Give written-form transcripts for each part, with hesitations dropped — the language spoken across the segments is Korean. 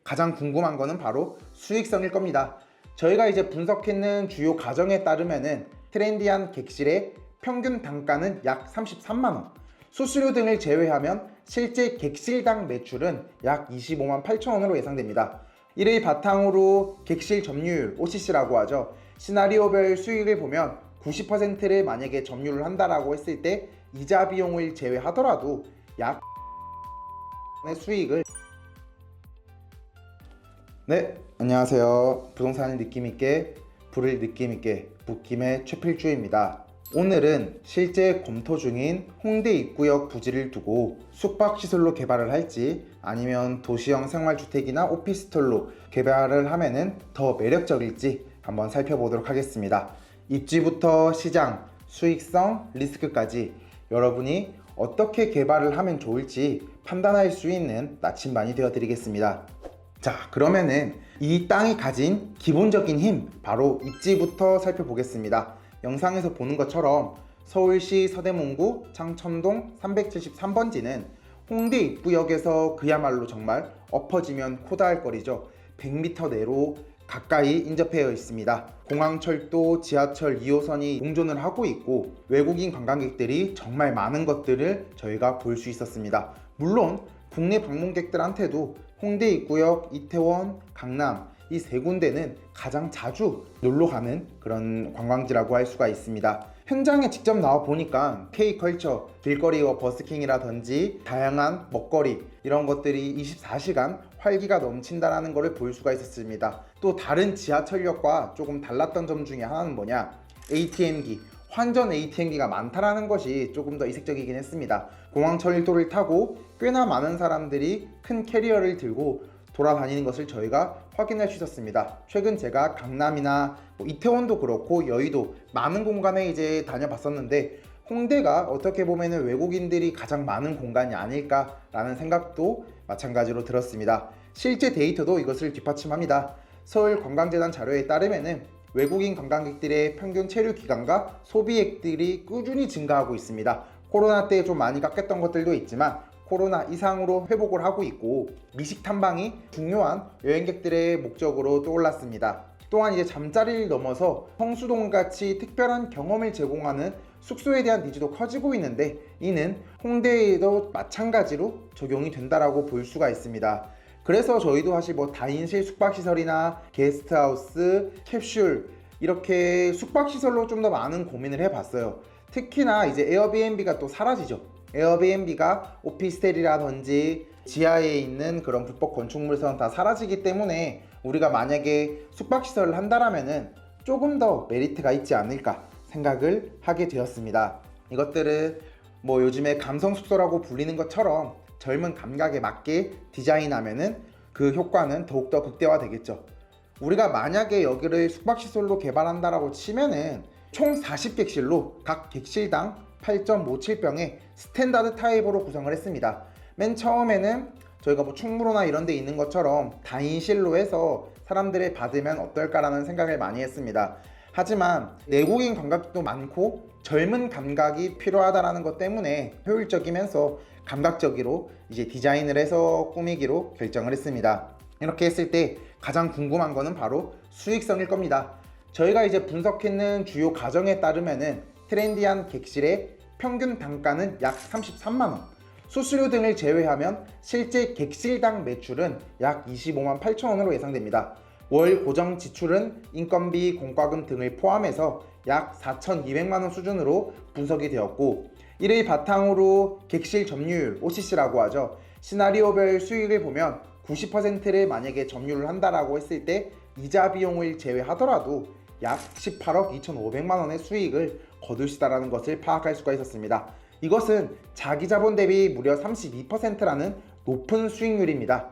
가장 궁금한 거는 바로 수익성일 겁니다. 저희가 이제 분석했는 주요 가정에 따르면은 트렌디한 객실의 평균 단가는 약 33만원, 수수료 등을 제외하면 실제 객실당 매출은 약 25만 8천원으로 예상됩니다. 이를 바탕으로 객실 점유율, OCC라고 하죠. 시나리오별 수익을 보면 90%를 만약에 점유를 한다라고 했을 때 이자 비용을 제외하더라도 약 의 수익을. 네, 안녕하세요. 부동산을 느낌있게, 부를 느낌있게 북김의 최필주입니다. 오늘은 실제 검토 중인 홍대 입구역 부지를 두고 숙박시설로 개발을 할지 아니면 도시형 생활주택이나 오피스텔로 개발을 하면은 더 매력적일지 한번 살펴보도록 하겠습니다. 입지부터 시장, 수익성, 리스크까지 여러분이 어떻게 개발을 하면 좋을지 판단할 수 있는 나침반이 되어 드리겠습니다. 자, 그러면은 이 땅이 가진 기본적인 힘, 바로 입지부터 살펴보겠습니다. 영상에서 보는 것처럼 서울시 서대문구 창천동 373번지는 홍대 입구역에서 그야말로 정말 엎어지면 코다할 거리죠. 100m 내로 가까이 인접해 있습니다. 공항철도, 지하철 2호선이 공존을 하고 있고 외국인 관광객들이 정말 많은 것들을 저희가 볼 수 있었습니다. 물론 국내 방문객들한테도 홍대 입구역, 이태원, 강남 이 세 군데는 가장 자주 놀러가는 그런 관광지라고 할 수가 있습니다. 현장에 직접 나와 보니까 K컬처, 길거리와 버스킹이라든지 다양한 먹거리 이런 것들이 24시간 활기가 넘친다라는 것을 볼 수가 있었습니다. 또 다른 지하철역과 조금 달랐던 점 중에 하나는 뭐냐, ATM기, 환전 ATM기가 많다라는 것이 조금 더 이색적이긴 했습니다. 공항철도를 타고 꽤나 많은 사람들이 큰 캐리어를 들고 돌아다니는 것을 저희가 확인할 수 있었습니다. 최근 제가 강남이나 이태원도 그렇고 여의도 많은 공간에 이제 다녀봤었는데 홍대가 어떻게 보면 외국인들이 가장 많은 공간이 아닐까라는 생각도 마찬가지로 들었습니다. 실제 데이터도 이것을 뒷받침합니다. 서울관광재단 자료에 따르면 외국인 관광객들의 평균 체류 기간과 소비액들이 꾸준히 증가하고 있습니다. 코로나 때 좀 많이 깎였던 것들도 있지만 코로나 이상으로 회복을 하고 있고 미식 탐방이 중요한 여행객들의 목적으로 떠올랐습니다. 또한 이제 잠자리를 넘어서 성수동같이 특별한 경험을 제공하는 숙소에 대한 니즈도 커지고 있는데 이는 홍대에도 마찬가지로 적용이 된다라고 볼 수가 있습니다. 그래서 저희도 사실 다인실 숙박시설이나 게스트하우스, 캡슐 이렇게 숙박시설로 좀 더 많은 고민을 해봤어요. 특히나 이제 에어비앤비가 또 사라지죠. 에어비앤비가 오피스텔이라든지 지하에 있는 그런 불법 건축물에서는 다 사라지기 때문에 우리가 만약에 숙박시설을 한다라면은 조금 더 메리트가 있지 않을까 생각을 하게 되었습니다. 이것들은 요즘에 감성숙소라고 불리는 것처럼 젊은 감각에 맞게 디자인하면은 그 효과는 더욱더 극대화되겠죠. 우리가 만약에 여기를 숙박시설로 개발한다라고 치면은 총 40객실로 각 객실당 8.57평의 스탠다드 타입으로 구성을 했습니다. 맨 처음에는 저희가 충무로나 이런 데 있는 것처럼 다인실로 해서 사람들을 받으면 어떨까라는 생각을 많이 했습니다. 하지만 내국인 관광객도 많고 젊은 감각이 필요하다는 것 때문에 효율적이면서 감각적으로 이제 디자인을 해서 꾸미기로 결정을 했습니다. 이렇게 했을 때 가장 궁금한 거는 바로 수익성일 겁니다. 저희가 이제 분석했는 주요 가정에 따르면은 트렌디한 객실의 평균 단가는 약 33만원, 수수료 등을 제외하면 실제 객실당 매출은 약 25만 8천원으로 예상됩니다. 월 고정 지출은 인건비, 공과금 등을 포함해서 약 4,200만원 수준으로 분석이 되었고 이를 바탕으로 객실 점유율, OCC라고 하죠. 시나리오별 수익을 보면 90%를 만약에 점유를 한다라고 했을 때 이자 비용을 제외하더라도 약 18억 2,500만원의 수익을 거둘 수 있다는 것을 파악할 수가 있었습니다. 이것은 자기 자본 대비 무려 32%라는 높은 수익률입니다.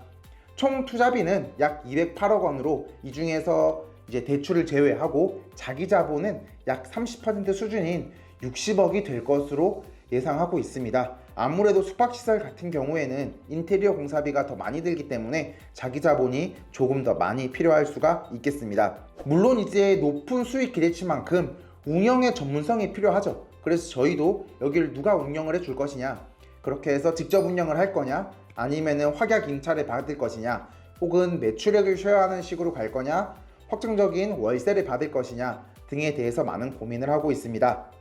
총 투자비는 약 208억 원으로 이 중에서 이제 대출을 제외하고 자기 자본은 약 30% 수준인 60억이 될 것으로 예상하고 있습니다. 아무래도 숙박시설 같은 경우에는 인테리어 공사비가 더 많이 들기 때문에 자기 자본이 조금 더 많이 필요할 수가 있겠습니다. 물론 이제 높은 수익 기대치만큼 운영의 전문성이 필요하죠. 그래서 저희도 여기를 누가 운영을 해줄 것이냐, 그렇게 해서 직접 운영을 할 거냐, 아니면은 확약 임차를 받을 것이냐, 혹은 매출액을 쉐어하는 식으로 갈 거냐, 확정적인 월세를 받을 것이냐 등에 대해서 많은 고민을 하고 있습니다.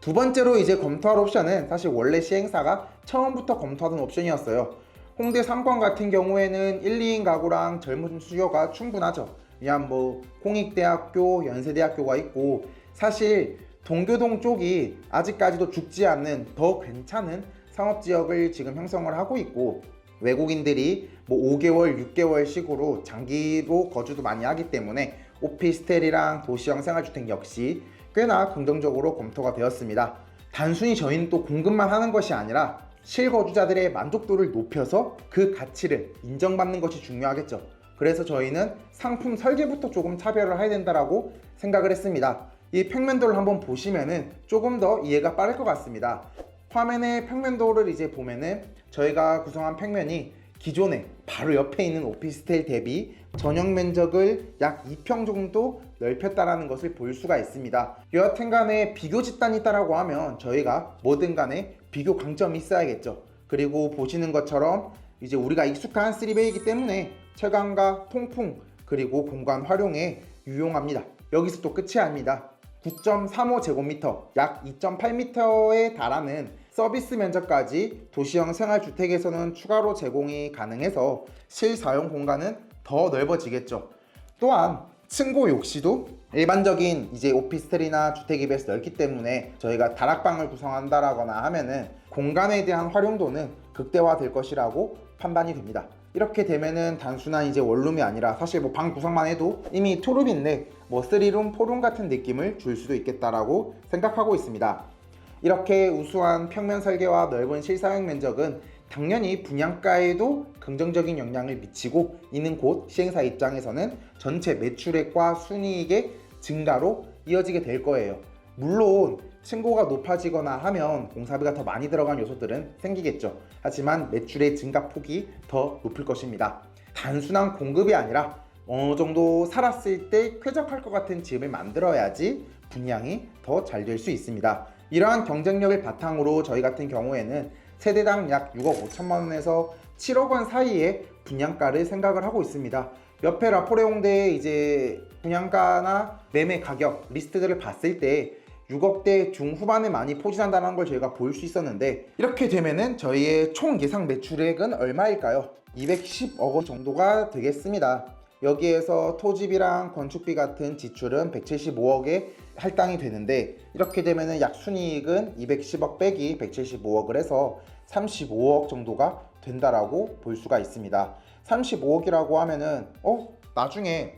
두 번째로 이제 검토할 옵션은 사실 원래 시행사가 처음부터 검토하던 옵션이었어요. 홍대 3권 같은 경우에는 1, 2인 가구랑 젊은 수요가 충분하죠. 그냥 뭐 공익대학교, 연세대학교가 있고 사실 동교동 쪽이 아직까지도 죽지 않는 더 괜찮은 상업지역을 지금 형성을 하고 있고, 외국인들이 뭐 5개월, 6개월 식으로 장기로 거주도 많이 하기 때문에 오피스텔이랑 도시형 생활주택 역시 꽤나 긍정적으로 검토가 되었습니다. 단순히 저희는 또 공급만 하는 것이 아니라 실거주자들의 만족도를 높여서 그 가치를 인정받는 것이 중요하겠죠. 그래서 저희는 상품 설계부터 조금 차별을 해야 된다라고 생각을 했습니다. 이 평면도를 한번 보시면은 조금 더 이해가 빠를 것 같습니다. 화면의 평면도를 이제 보면은 저희가 구성한 평면이 기존에 바로 옆에 있는 오피스텔 대비 전용 면적을 약 2평 정도 넓혔다라는 것을 볼 수가 있습니다. 여하튼 간에 비교 집단이 있다라고 하면 저희가 뭐든 간에 비교 강점이 있어야겠죠. 그리고 보시는 것처럼 이제 우리가 익숙한 3베이이기 때문에 채광과 통풍 그리고 공간 활용에 유용합니다. 여기서 또 끝이 아닙니다. 9.35제곱미터, 약 2.8m에 달하는 서비스 면적까지 도시형 생활주택에서는 추가로 제공이 가능해서 실사용 공간은 더 넓어지겠죠. 또한 층고 욕실도 일반적인 이제 오피스텔이나 주택에 비해서 넓기 때문에 저희가 다락방을 구성한다라거나 하면은 공간에 대한 활용도는 극대화될 것이라고 판단이 됩니다. 이렇게 되면은 단순한 이제 원룸이 아니라 사실 뭐 방 구성만 해도 이미 투룸인데 뭐 3룸, 4룸 같은 느낌을 줄 수도 있겠다라고 생각하고 있습니다. 이렇게 우수한 평면 설계와 넓은 실사용 면적은 당연히 분양가에도 긍정적인 영향을 미치고 있는 곳 시행사 입장에서는 전체 매출액과 순이익의 증가로 이어지게 될 거예요. 물론 층고가 높아지거나 하면 공사비가 더 많이 들어간 요소들은 생기겠죠. 하지만 매출의 증가 폭이 더 높을 것입니다. 단순한 공급이 아니라 어느 정도 살았을 때 쾌적할 것 같은 집을 만들어야지 분양이 더 잘 될 수 있습니다. 이러한 경쟁력을 바탕으로 저희 같은 경우에는 세대당 약 6억 5천만 원에서 7억 원 사이의 분양가를 생각을 하고 있습니다. 옆에 라포레홍대의 이제 분양가나 매매 가격 리스트들을 봤을 때 6억대 중후반에 많이 포진한다는 걸 저희가 볼 수 있었는데, 이렇게 되면은 저희의 총 예상 매출액은 얼마일까요? 210억 원 정도가 되겠습니다. 여기에서 토지비랑 건축비 같은 지출은 175억에 할당이 되는데, 이렇게 되면은 약 순이익은 210억 빼기 175억을 해서 35억 정도가 된다라고 볼 수가 있습니다. 35억이라고 하면은 나중에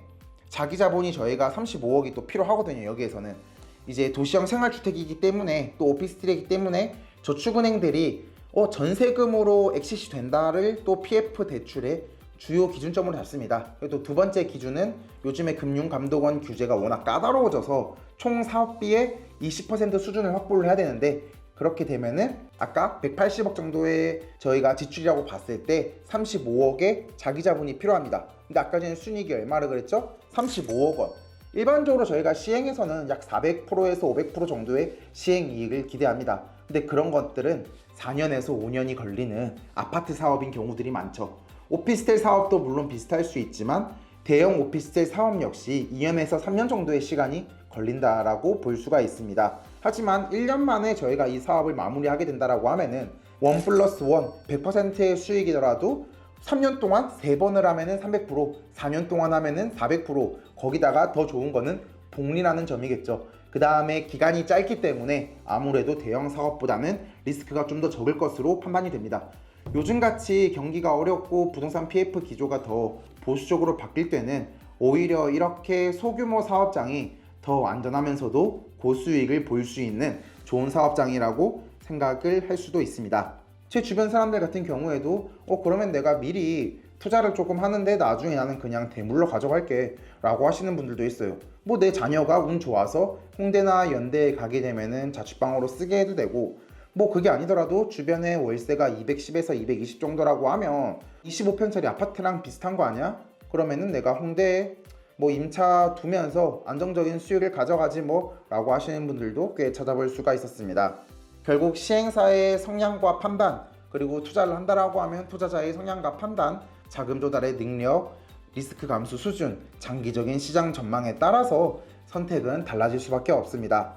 자기 자본이 저희가 35억이 또 필요하거든요. 여기에서는 이제 도시형 생활주택이기 때문에 또 오피스텔이기 때문에 저축은행들이 전세금으로 엑시시 된다를 또 PF 대출의 주요 기준점으로 잡습니다. 그리고 또 두 번째 기준은 요즘에 금융감독원 규제가 워낙 까다로워져서 총 사업비의 20% 수준을 확보를 해야 되는데, 그렇게 되면은 아까 180억 정도의 저희가 지출이라고 봤을 때 35억의 자기 자본이 필요합니다. 근데 아까 전에 순이익이 얼마를 그랬죠? 35억 원. 일반적으로 저희가 시행에서는 약 400%에서 500% 정도의 시행이익을 기대합니다. 근데 그런 것들은 4년에서 5년이 걸리는 아파트 사업인 경우들이 많죠. 오피스텔 사업도 물론 비슷할 수 있지만 대형 오피스텔 사업 역시 2년에서 3년 정도의 시간이 걸린다라고 볼 수가 있습니다. 하지만 1년 만에 저희가 이 사업을 마무리하게 된다라고 하면은 1+1 100%의 수익이더라도 3년 동안 3번을 하면은 300%, 4년 동안 하면은 400%, 거기다가 더 좋은 거는 복리라는 점이겠죠. 그 다음에 기간이 짧기 때문에 아무래도 대형 사업보다는 리스크가 좀 더 적을 것으로 판단이 됩니다. 요즘같이 경기가 어렵고 부동산 PF 기조가 더 보수적으로 바뀔 때는 오히려 이렇게 소규모 사업장이 더 안전하면서도 고수익을 볼 수 있는 좋은 사업장이라고 생각을 할 수도 있습니다. 제 주변 사람들 같은 경우에도 그러면 내가 미리 투자를 조금 하는데 나중에 나는 그냥 대물로 가져갈게 라고 하시는 분들도 있어요. 뭐 내 자녀가 운 좋아서 홍대나 연대에 가게 되면은 자취방으로 쓰게 해도 되고, 뭐 그게 아니더라도 주변에 월세가 210에서 220 정도라고 하면 25평짜리 아파트랑 비슷한 거 아니야? 그러면은 내가 홍대에 뭐 임차 두면서 안정적인 수익을 가져가지 뭐 라고 하시는 분들도 꽤 찾아볼 수가 있었습니다. 결국 시행사의 성향과 판단, 그리고 투자를 한다라고 하면 투자자의 성향과 판단, 자금 조달의 능력, 리스크 감수 수준, 장기적인 시장 전망에 따라서 선택은 달라질 수밖에 없습니다.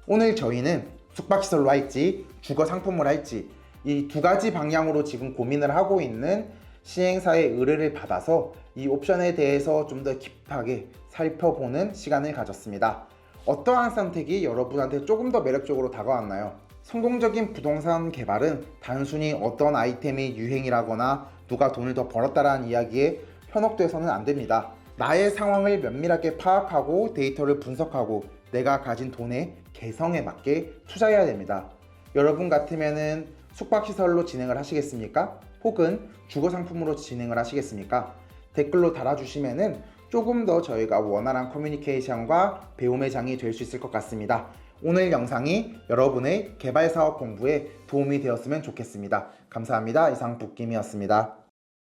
오늘 저희는 숙박시설로 할지 주거 상품을 할지 이 두 가지 방향으로 지금 고민을 하고 있는 시행사의 의뢰를 받아서 이 옵션에 대해서 좀 더 깊하게 살펴보는 시간을 가졌습니다. 어떠한 선택이 여러분한테 조금 더 매력적으로 다가왔나요? 성공적인 부동산 개발은 단순히 어떤 아이템이 유행이라거나 누가 돈을 더 벌었다라는 이야기에 현혹돼서는 안 됩니다. 나의 상황을 면밀하게 파악하고 데이터를 분석하고 내가 가진 돈의 개성에 맞게 투자해야 됩니다. 여러분 같으면은 숙박시설로 진행을 하시겠습니까? 혹은 주거상품으로 진행을 하시겠습니까? 댓글로 달아주시면은 조금 더 저희가 원활한 커뮤니케이션과 배움의 장이 될 수 있을 것 같습니다. 오늘 영상이 여러분의 개발사업 공부에 도움이 되었으면 좋겠습니다. 감사합니다. 이상 북김이었습니다.